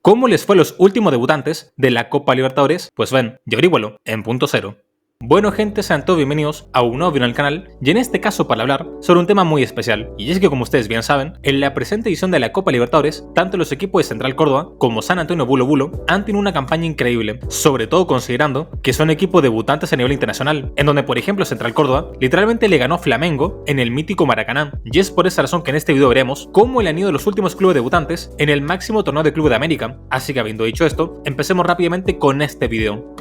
¿Cómo les fue a los últimos debutantes de la Copa Libertadores? Pues ven, y averígualo en Punto Cero. Bueno gente, sean todos bienvenidos a un nuevo video en el canal, y en este caso para hablar sobre un tema muy especial, y es que como ustedes bien saben, en la presente edición de la Copa Libertadores, tanto los equipos de Central Córdoba como San Antonio Bulo Bulo han tenido una campaña increíble, sobre todo considerando que son equipos debutantes a nivel internacional, en donde por ejemplo Central Córdoba literalmente le ganó a Flamengo en el mítico Maracaná, y es por esa razón que en este video veremos cómo le han ido los últimos clubes debutantes en el máximo torneo de club de América. Así que habiendo dicho esto, empecemos rápidamente con este video.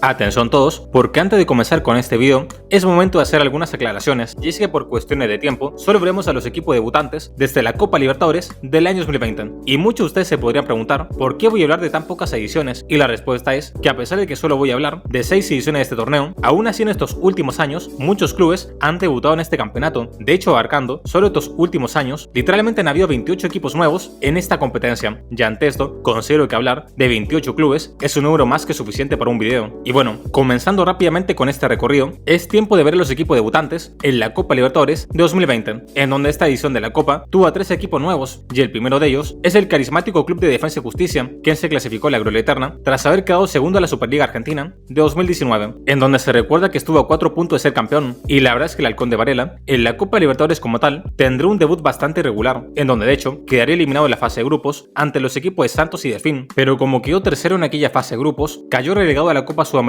Atención todos, porque antes de comenzar con este video, es momento de hacer algunas aclaraciones, y es que por cuestiones de tiempo, solo veremos a los equipos debutantes desde la Copa Libertadores del año 2020. Y muchos de ustedes se podrían preguntar, ¿por qué voy a hablar de tan pocas ediciones? Y la respuesta es que a pesar de que solo voy a hablar de 6 ediciones de este torneo, aún así en estos últimos años, muchos clubes han debutado en este campeonato. De hecho, abarcando solo estos últimos años, literalmente han habido 28 equipos nuevos en esta competencia. Ya ante esto, considero que hablar de 28 clubes es un número más que suficiente para un video. Y bueno, comenzando rápidamente con este recorrido, es tiempo de ver los equipos debutantes en la Copa Libertadores de 2020, en donde esta edición de la Copa tuvo a 3 equipos nuevos, y el primero de ellos es el carismático Club de Defensa y Justicia, quien se clasificó a la Gloria Eterna tras haber quedado segundo a la Superliga Argentina de 2019, en donde se recuerda que estuvo a 4 puntos de ser campeón, y la verdad es que el Halcón de Varela, en la Copa Libertadores como tal, tendrá un debut bastante irregular, en donde de hecho quedaría eliminado en la fase de grupos ante los equipos de Santos y Delfín, pero como quedó tercero en aquella fase de grupos, cayó relegado a la Copa Sudamericana.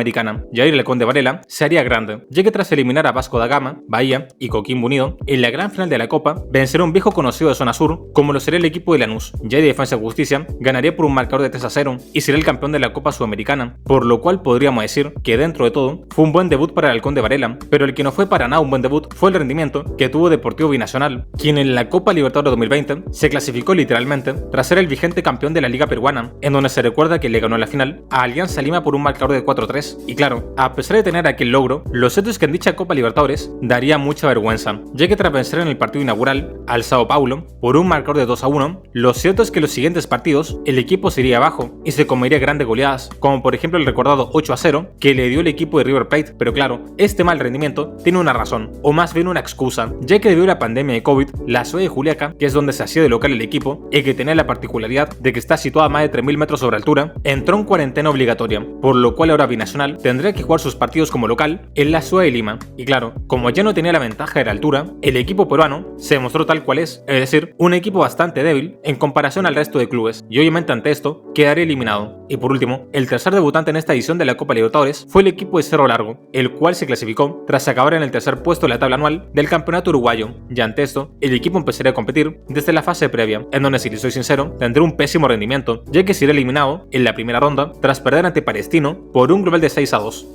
Y ahí el Halcón de Varela se haría grande, ya que tras eliminar a Vasco da Gama, Bahía y Coquimbo Unido, en la gran final de la Copa, vencerá un viejo conocido de zona sur, como lo sería el equipo de Lanús. Ya de Defensa y Justicia ganaría por un marcador de 3-0 y sería el campeón de la Copa Sudamericana, por lo cual podríamos decir que dentro de todo fue un buen debut para el Halcón de Varela, pero el que no fue para nada un buen debut fue el rendimiento que tuvo Deportivo Binacional, quien en la Copa Libertadores 2020 se clasificó literalmente tras ser el vigente campeón de la Liga Peruana, en donde se recuerda que le ganó en la final a Alianza Lima por un marcador de 4-3, y claro, a pesar de tener aquel logro, lo cierto es que en dicha Copa Libertadores daría mucha vergüenza, ya que tras vencer en el partido inaugural al Sao Paulo por un marcador de 2-1, lo cierto es que los siguientes partidos el equipo se iría abajo y se comería grandes goleadas, como por ejemplo el recordado 8-0 que le dio el equipo de River Plate. Pero claro, este mal rendimiento tiene una razón, o más bien una excusa, ya que debido a la pandemia de COVID, la ciudad de Juliaca, que es donde se hacía de local el equipo y que tenía la particularidad de que está situada a más de 3000 metros sobre altura, entró en cuarentena obligatoria, por lo cual ahora Binacional tendría que jugar sus partidos como local en la ciudad de Lima. Y claro, como ya no tenía la ventaja de la altura, el equipo peruano se mostró tal cual es decir, un equipo bastante débil en comparación al resto de clubes, y obviamente ante esto quedaría eliminado. Y por último, el tercer debutante en esta edición de la Copa Libertadores fue el equipo de Cerro Largo, el cual se clasificó tras acabar en el tercer puesto de la tabla anual del campeonato uruguayo, y ante esto, el equipo empezaría a competir desde la fase previa, en donde si les soy sincero, tendrá un pésimo rendimiento, ya que será eliminado en la primera ronda tras perder ante Palestino por un global de 6-2.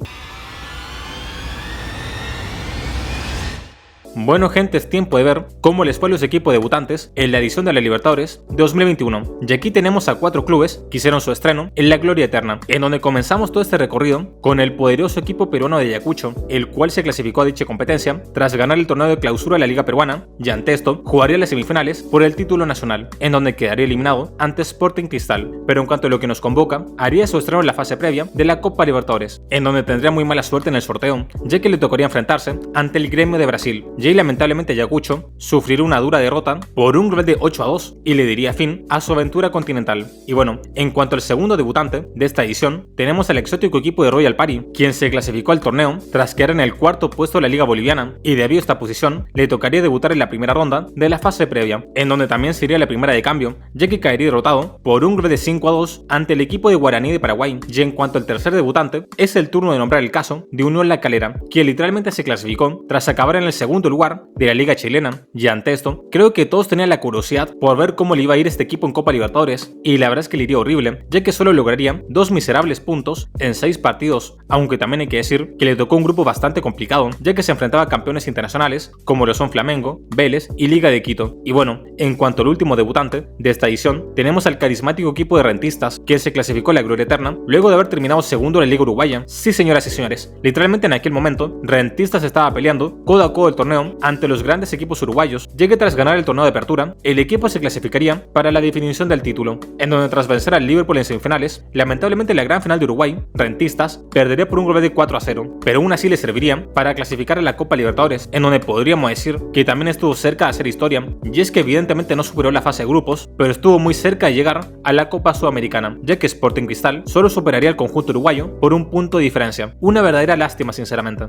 Bueno gente, es tiempo de ver cómo les fue a los equipos debutantes en la edición de la Libertadores 2021, y aquí tenemos a 4 clubes que hicieron su estreno en la Gloria Eterna, en donde comenzamos todo este recorrido con el poderoso equipo peruano de Ayacucho, el cual se clasificó a dicha competencia tras ganar el torneo de clausura de la Liga Peruana, y ante esto jugaría las semifinales por el título nacional, en donde quedaría eliminado ante Sporting Cristal, pero en cuanto a lo que nos convoca, haría su estreno en la fase previa de la Copa Libertadores, en donde tendría muy mala suerte en el sorteo, ya que le tocaría enfrentarse ante el Gremio de Brasil, y lamentablemente Ayacucho sufrirá una dura derrota por un global de 8-2 y le diría fin a su aventura continental. Y bueno, en cuanto al segundo debutante de esta edición, tenemos al exótico equipo de Royal Party, quien se clasificó al torneo tras quedar en el cuarto puesto de la Liga Boliviana, y debido a esta posición le tocaría debutar en la primera ronda de la fase previa, en donde también sería la primera de cambio, ya que caería derrotado por un global de 5-2 ante el equipo de Guaraní de Paraguay. Y en cuanto al tercer debutante, es el turno de nombrar el caso de Unión La Calera, quien literalmente se clasificó tras acabar en el segundo lugar de la Liga Chilena, y ante esto, creo que todos tenían la curiosidad por ver cómo le iba a ir este equipo en Copa Libertadores, y la verdad es que le iría horrible, ya que solo lograría 2 miserables puntos en 6 partidos, aunque también hay que decir que le tocó un grupo bastante complicado, ya que se enfrentaba a campeones internacionales, como lo son Flamengo, Vélez y Liga de Quito. Y bueno, en cuanto al último debutante de esta edición, tenemos al carismático equipo de Rentistas, que se clasificó a la Gloria Eterna, luego de haber terminado segundo en la Liga Uruguaya. Sí señoras y señores, literalmente en aquel momento, Rentistas estaba peleando codo a codo el torneo victorión ante los grandes equipos uruguayos, ya que tras ganar el torneo de apertura, el equipo se clasificaría para la definición del título, en donde tras vencer al Liverpool en semifinales, lamentablemente la gran final de Uruguay, Rentistas, perdería por un gol de 4-0, pero aún así le serviría para clasificar a la Copa Libertadores, en donde podríamos decir que también estuvo cerca de hacer historia, y es que evidentemente no superó la fase de grupos, pero estuvo muy cerca de llegar a la Copa Sudamericana, ya que Sporting Cristal solo superaría al conjunto uruguayo por un punto de diferencia. Una verdadera lástima, sinceramente.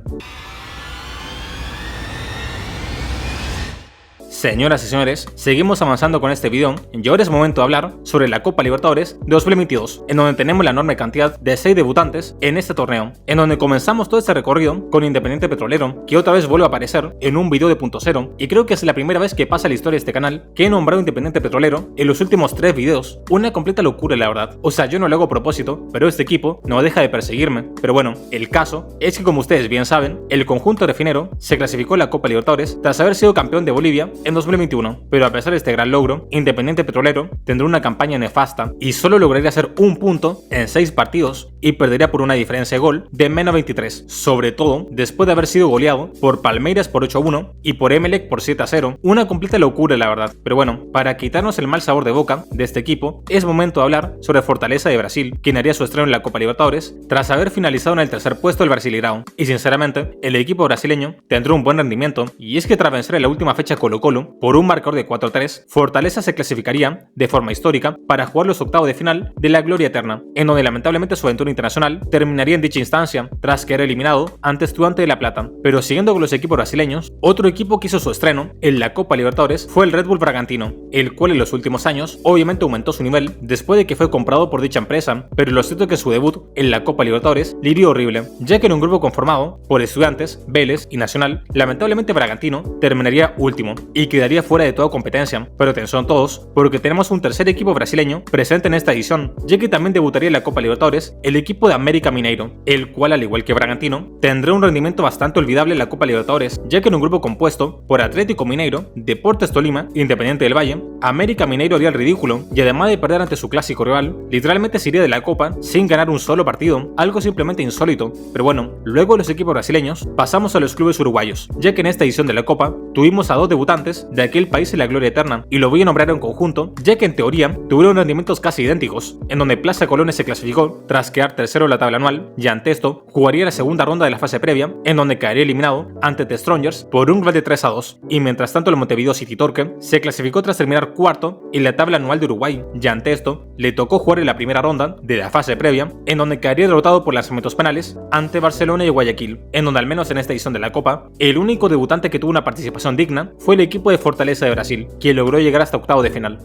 Señoras y señores, seguimos avanzando con este video y ahora es momento de hablar sobre la Copa Libertadores de 2022, en donde tenemos la enorme cantidad de 6 debutantes en este torneo, en donde comenzamos todo este recorrido con Independiente Petrolero, que otra vez vuelve a aparecer en un video de Punto Cero, y creo que es la primera vez que pasa en la historia de este canal que he nombrado Independiente Petrolero en los últimos 3 videos. Una completa locura, la verdad. O sea, yo no lo hago a propósito, pero este equipo no deja de perseguirme. Pero bueno, el caso es que, como ustedes bien saben, el conjunto refinero se clasificó en la Copa Libertadores tras haber sido campeón de Bolivia en 2021, pero a pesar de este gran logro, Independiente Petrolero tendrá una campaña nefasta y solo lograría hacer un punto en 6 partidos y perdería por una diferencia de gol de menos 23, sobre todo después de haber sido goleado por Palmeiras por 8-1 y por Emelec por 7-0, una completa locura, la verdad. Pero bueno, para quitarnos el mal sabor de boca de este equipo, es momento de hablar sobre Fortaleza de Brasil, quien haría su estreno en la Copa Libertadores tras haber finalizado en el tercer puesto del Brasileirão, y sinceramente, el equipo brasileño tendrá un buen rendimiento, y es que tras vencer en la última fecha Colo-Colo por un marcador de 4-3, Fortaleza se clasificaría de forma histórica para jugar los octavos de final de la Gloria Eterna, en donde lamentablemente su aventura internacional terminaría en dicha instancia tras quedar eliminado ante Estudiantes de La Plata. Pero siguiendo con los equipos brasileños, otro equipo que hizo su estreno en la Copa Libertadores fue el Red Bull Bragantino, el cual en los últimos años obviamente aumentó su nivel después de que fue comprado por dicha empresa, pero lo cierto es que su debut en la Copa Libertadores le iría horrible, ya que en un grupo conformado por Estudiantes, Vélez y Nacional, lamentablemente Bragantino terminaría último y quedaría fuera de toda competencia. Pero atención todos, porque tenemos un tercer equipo brasileño presente en esta edición, ya que también debutaría en la Copa Libertadores el equipo de América Mineiro, el cual al igual que Bragantino tendrá un rendimiento bastante olvidable en la Copa Libertadores, ya que en un grupo compuesto por Atlético Mineiro, Deportes Tolima, Independiente del Valle, América Mineiro haría el ridículo y además de perder ante su clásico rival, literalmente se iría de la Copa sin ganar un solo partido, algo simplemente insólito. Pero bueno, luego de los equipos brasileños pasamos a los clubes uruguayos, ya que en esta edición de la Copa tuvimos a 2 debutantes de aquel país en la Gloria Eterna, y lo voy a nombrar en conjunto, ya que en teoría tuvieron rendimientos casi idénticos, en donde Plaza Colonia se clasificó tras quedar tercero en la tabla anual, y ante esto jugaría la segunda ronda de la fase previa, en donde caería eliminado ante The Strongers por un gol de 3-2, y mientras tanto el Montevideo City Torque se clasificó tras terminar cuarto en la tabla anual de Uruguay, y ante esto le tocó jugar en la primera ronda de la fase previa, en donde caería derrotado por lanzamientos penales ante Barcelona y Guayaquil, en donde al menos en esta edición de la Copa, el único debutante que tuvo una participación digna fue el equipo de Fortaleza de Brasil, quien logró llegar hasta octavos de final.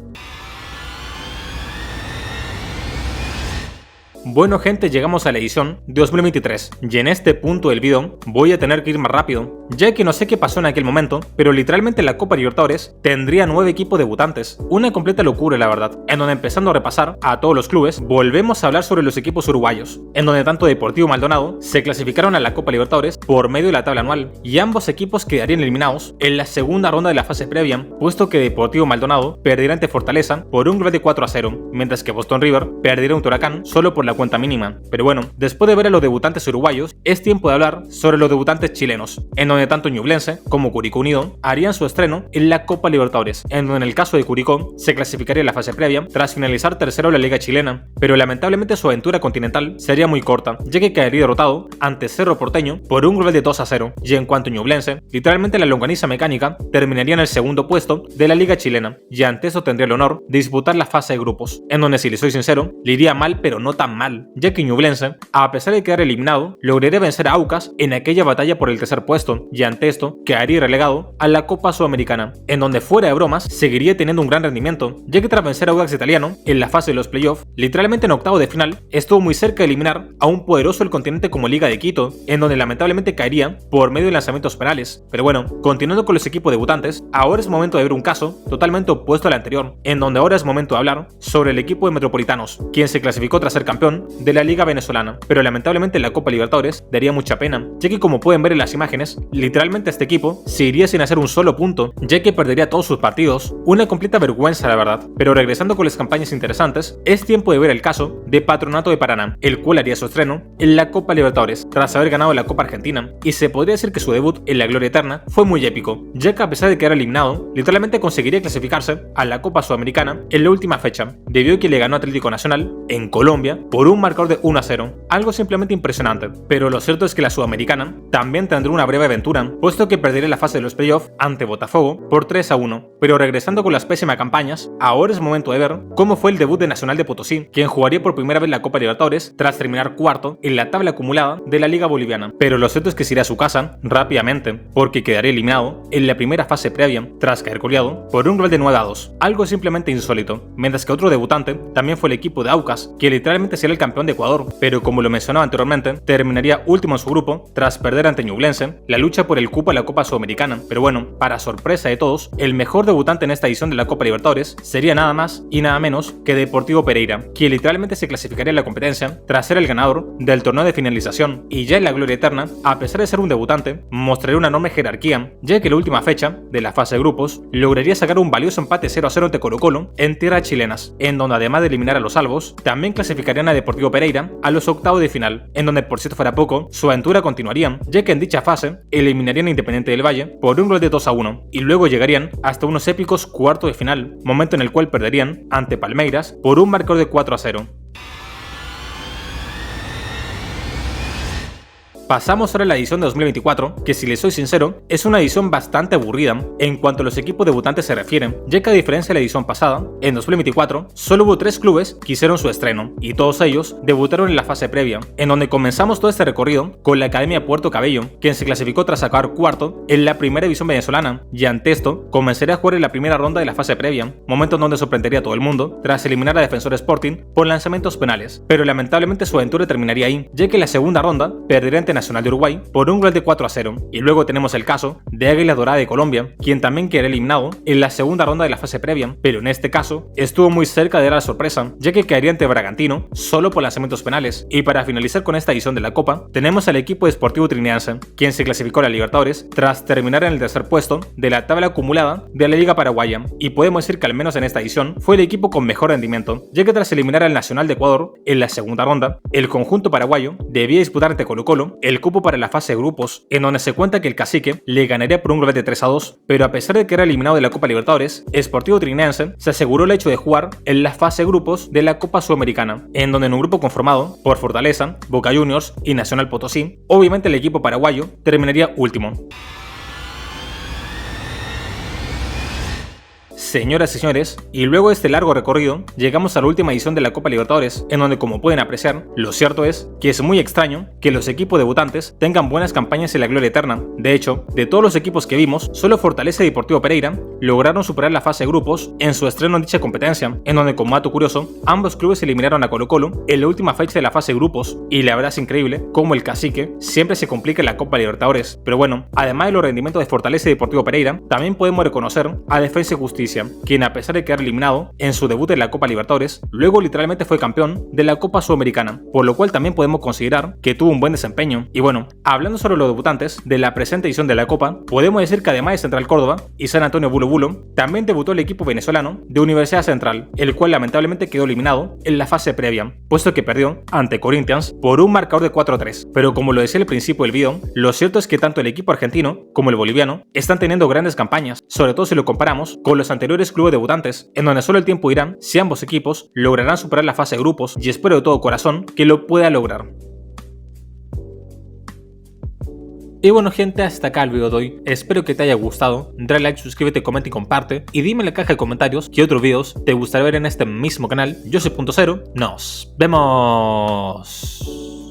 Bueno gente, llegamos a la edición de 2023 y en este punto del video voy a tener que ir más rápido, ya que no sé qué pasó en aquel momento, pero literalmente la Copa Libertadores tendría 9 equipos debutantes, una completa locura la verdad, en donde empezando a repasar a todos los clubes, volvemos a hablar sobre los equipos uruguayos, en donde tanto Deportivo Maldonado se clasificaron a la Copa Libertadores por medio de la tabla anual, y ambos equipos quedarían eliminados en la segunda ronda de la fase previa, puesto que Deportivo Maldonado perdiera ante Fortaleza por un gol de 4-0, mientras que Boston River perdiera ante Huracán solo por la cuenta mínima. Pero bueno, después de ver a los debutantes uruguayos, es tiempo de hablar sobre los debutantes chilenos, en donde tanto Ñublense como Curicó Unido harían su estreno en la Copa Libertadores, en donde en el caso de Curicó se clasificaría en la fase previa tras finalizar tercero en la Liga Chilena, pero lamentablemente su aventura continental sería muy corta, ya que caería derrotado ante Cerro Porteño por un gol de 2-0, y en cuanto a Ñublense, literalmente la longaniza mecánica terminaría en el segundo puesto de la Liga Chilena, y ante eso tendría el honor de disputar la fase de grupos, en donde si les soy sincero, le iría mal pero no tan mal, ya que Ñublense, a pesar de quedar eliminado, lograría vencer a Aucas en aquella batalla por el tercer puesto, y ante esto quedaría relegado a la Copa Sudamericana, en donde fuera de bromas seguiría teniendo un gran rendimiento, ya que tras vencer a Audax Italiano en la fase de los playoffs, literalmente en octavo de final, estuvo muy cerca de eliminar a un poderoso del continente como Liga de Quito, en donde lamentablemente caería por medio de lanzamientos penales. Pero bueno, continuando con los equipos debutantes, ahora es momento de ver un caso totalmente opuesto al anterior, en donde ahora es momento de hablar sobre el equipo de Metropolitanos, quien se clasificó tras ser campeón campeón de la Liga Venezolana, pero lamentablemente la Copa Libertadores daría mucha pena, ya que como pueden ver en las imágenes, literalmente este equipo se iría sin hacer un solo punto, ya que perdería todos sus partidos, una completa vergüenza la verdad. Pero regresando con las campañas interesantes, es tiempo de ver el caso de Patronato de Paraná, el cual haría su estreno en la Copa Libertadores, tras haber ganado la Copa Argentina, y se podría decir que su debut en la gloria eterna fue muy épico, ya que a pesar de quedar eliminado, literalmente conseguiría clasificarse a la Copa Sudamericana en la última fecha, debido a que le ganó Atlético Nacional en Colombia por un marcador de 1-0, algo simplemente impresionante. Pero lo cierto es que la Sudamericana también tendrá una breve aventura, puesto que perdería la fase de los playoffs ante Botafogo por 3-1. Pero regresando con las pésimas campañas, ahora es momento de ver cómo fue el debut de Nacional de Potosí, quien jugaría por primera vez la Copa Libertadores tras terminar cuarto en la tabla acumulada de la Liga Boliviana. Pero lo cierto es que se irá a su casa rápidamente, porque quedaría eliminado en la primera fase previa tras caer goleado por un gol de 9-2, algo simplemente insólito. Mientras que otro debutante también fue el equipo de Aucas, que literalmente sería el campeón de Ecuador, pero como lo mencionaba anteriormente, terminaría último en su grupo tras perder ante Ñublense la lucha por el cupo a la Copa Sudamericana. Pero bueno, para sorpresa de todos, el mejor debutante en esta edición de la Copa Libertadores sería nada más y nada menos que Deportivo Pereira, quien literalmente se clasificaría en la competencia tras ser el ganador del torneo de finalización, y ya en la gloria eterna, a pesar de ser un debutante, mostraría una enorme jerarquía, ya que la última fecha de la fase de grupos lograría sacar un valioso empate 0-0 ante Colo-Colo en tierras chilenas, en donde además de eliminar a los salvos, también clasificarían a Deportivo Pereira a los octavos de final, en donde por si esto fuera poco, su aventura continuaría, ya que en dicha fase eliminarían a Independiente del Valle por un gol de 2-1, y luego llegarían hasta unos épicos cuartos de final, momento en el cual perderían ante Palmeiras por un marcador de 4-0. Pasamos ahora a la edición de 2024, que si les soy sincero, es una edición bastante aburrida en cuanto a los equipos debutantes se refieren, ya que a diferencia de la edición pasada, en 2024 solo hubo 3 clubes que hicieron su estreno, y todos ellos debutaron en la fase previa, en donde comenzamos todo este recorrido con la Academia Puerto Cabello, quien se clasificó tras acabar cuarto en la primera división venezolana, y ante esto comenzaría a jugar en la primera ronda de la fase previa, momento en donde sorprendería a todo el mundo tras eliminar a Defensor Sporting por lanzamientos penales, pero lamentablemente su aventura terminaría ahí, ya que en la segunda ronda perdería ante Nacional de Uruguay por un gol de 4-0, y luego tenemos el caso de Águila Dorada de Colombia, quien también quedaría eliminado en la segunda ronda de la fase previa, pero en este caso estuvo muy cerca de dar la sorpresa, ya que caería ante Bragantino solo por lanzamientos penales. Y para finalizar con esta edición de la Copa, tenemos al equipo de Sportivo Trinidad, quien se clasificó a la Libertadores tras terminar en el tercer puesto de la tabla acumulada de la Liga Paraguaya, y podemos decir que al menos en esta edición fue el equipo con mejor rendimiento, ya que tras eliminar al Nacional de Ecuador en la segunda ronda, el conjunto paraguayo debía disputar ante Colo-Colo el cupo para la fase de grupos, en donde se cuenta que el Cacique le ganaría por un gol de 3-2, pero a pesar de que era eliminado de la Copa Libertadores, Sportivo Trinense se aseguró el hecho de jugar en la fase de grupos de la Copa Sudamericana, en donde en un grupo conformado por Fortaleza, Boca Juniors y Nacional Potosí, obviamente el equipo paraguayo terminaría último. Señoras y señores, y luego de este largo recorrido, llegamos a la última edición de la Copa Libertadores, en donde como pueden apreciar, lo cierto es que es muy extraño que los equipos debutantes tengan buenas campañas en la gloria eterna. De hecho, de todos los equipos que vimos, solo Fortaleza y Deportivo Pereira lograron superar la fase de grupos en su estreno en dicha competencia, en donde, como dato curioso, ambos clubes eliminaron a Colo-Colo en la última fecha de la fase de grupos, y la verdad es increíble cómo el Cacique siempre se complica en la Copa Libertadores. Pero bueno, además de los rendimientos de Fortaleza y Deportivo Pereira, también podemos reconocer a Defensa y Justicia, quien a pesar de quedar eliminado en su debut en la Copa Libertadores, luego literalmente fue campeón de la Copa Sudamericana, por lo cual también podemos considerar que tuvo un buen desempeño. Y bueno, hablando sobre los debutantes de la presente edición de la Copa, podemos decir que además de Central Córdoba y San Antonio Bulo Bulo, también debutó el equipo venezolano de Universidad Central, el cual lamentablemente quedó eliminado en la fase previa, puesto que perdió ante Corinthians por un marcador de 4-3. Pero como lo decía al principio del video, lo cierto es que tanto el equipo argentino como el boliviano están teniendo grandes campañas, sobre todo si lo comparamos con los anteriores clubes debutantes, en donde solo el tiempo dirá si ambos equipos lograrán superar la fase de grupos, y espero de todo corazón que lo pueda lograr. Y bueno gente, hasta acá el video de hoy, espero que te haya gustado, dale like, suscríbete, comenta y comparte, y dime en la caja de comentarios qué otros videos te gustaría ver en este mismo canal. Yo soy Punto Cero, nos vemos.